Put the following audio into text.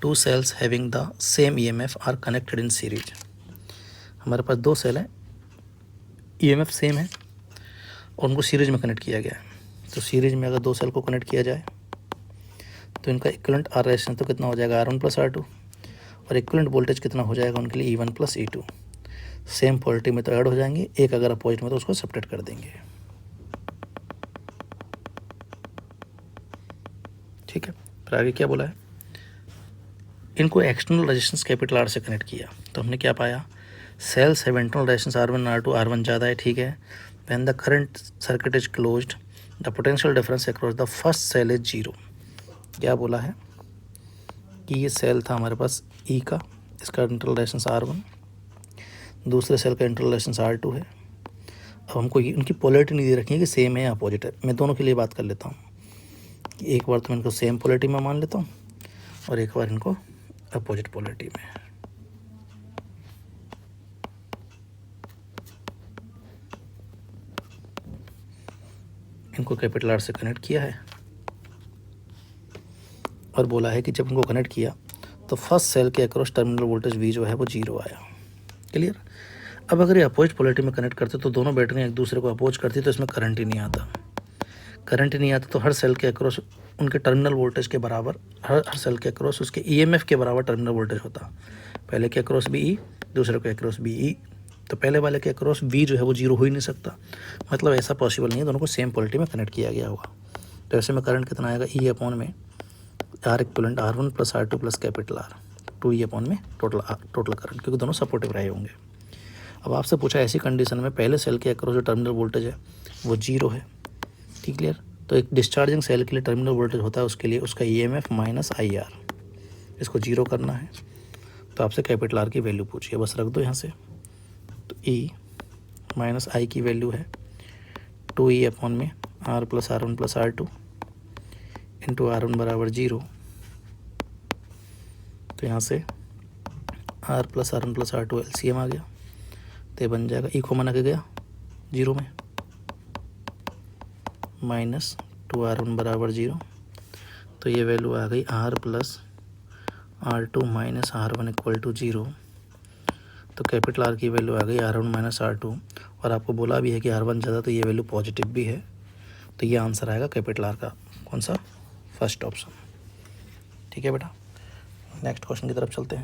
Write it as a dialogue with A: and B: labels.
A: To cells having the same EMF are connected in series. हमारे पास दो cell हैं, ईएमएफ सेम है और उनको सीरीज में कनेक्ट किया गया है। तो सीरीज में अगर दो सेल को कनेक्ट किया जाए तो इनका इक्विवेलेंट आर रेजिस्टेंस तो कितना हो जाएगा, R1 + R2, और इक्विवेलेंट वोल्टेज कितना हो जाएगा उनके लिए, E1 + E2। सेम पोलरिटी में तो ऐड हो जाएंगे, एक अगर अपोजिट में तो उसको सेपरेट कर देंगे। ठीक है, फिर आगे क्या बोला है, इनको एक्सटर्नल रेजिस्टेंस कैपिटल R से कनेक्ट किया तो हमने क्या पाया, cells have internal resistance R1 R2, R1 ज़्यादा है, ठीक है। When the current circuit is closed the potential difference across the first cell is 0। क्या बोला है कि ये सेल था हमारे पास E का, इसका इंटरनल रेजिस्टेंस R1, दूसरे सेल का इंटरनल रेजिस्टेंस R2 है। अब हमको इनकी पोलरिटी नहीं दे रखी है कि सेम है या अपोजिट है। मैं दोनों के लिए बात कर लेता हूँ, एक बार तो मैं इनको सेम पोलरिटी में मान लेता हूँ और एक बार इनको अपोजिट पोलरिटी में। इनको कैपिटल R से कनेक्ट किया है और बोला है कि जब इनको कनेक्ट किया तो फर्स्ट सेल के अक्रॉस टर्मिनल वोल्टेज V जो है वो 0 आया। क्लियर। अब अगर ये अपोजिट पोलरिटी में कनेक्ट करते तो दोनों बैटरियाँ एक दूसरे को अपोज करती तो इसमें करंट ही नहीं आता। करंट ही नहीं आता तो हर सेल के अक्रॉस उनके टर्मिनल वोल्टेज के बराबर, हर सेल के अक्रॉस उसके ईएमएफ के बराबर टर्मिनल वोल्टेज होता। पहले के अक्रॉस भी ई, दूसरे के अक्रॉस भी ई, तो पहले वाले के अक्रॉस वी जो है वो 0 हो ही नहीं सकता। मतलब ऐसा पॉसिबल नहीं है, दोनों को सेम पोलरिटी में कनेक्ट किया गया होगा। तो ऐसे में करंट कितना आएगा, E अपॉन में R equivalent R1 + R2 + capital R, 2E upon में टोटल करंट, क्योंकि दोनों सपोर्टिव रहे होंगे। अब आपसे पूछा ऐसी कंडीशन में पहले सेल के अक्रॉस जो टर्मिनल वोल्टेज है वो 0 है, ठीक क्लियर। तो एक डिस्चार्जिंग सेल के लिए टर्मिनल वोल्टेज होता है, उसके लिए उसका EMF माइनस IR, इसको 0 करना है। तो आपसे कैपिटल R की वैल्यू पूछिए, बस रख दो यहाँ से। तो E माइनस I की वैल्यू है 2E अपॉन में R + R1 + R2 into R1 बराबर 0। तो यहाँ से R + R1 + R2 LCM आ गया, तो ये बन जाएगा, E कॉमन आके गया 0 में, माइनस 2R1 बराबर 0। तो ये वैल्यू आ गई R + R2 - R1 = 0। तो कैपिटल R की वैल्यू आ गई R1 - R2, और आपको बोला भी है कि R1 ज़्यादा, तो ये वैल्यू पॉजिटिव भी है। तो ये आंसर आएगा कैपिटल R का, कौन सा, फर्स्ट ऑप्शन। ठीक है बेटा, नेक्स्ट क्वेश्चन की तरफ चलते हैं।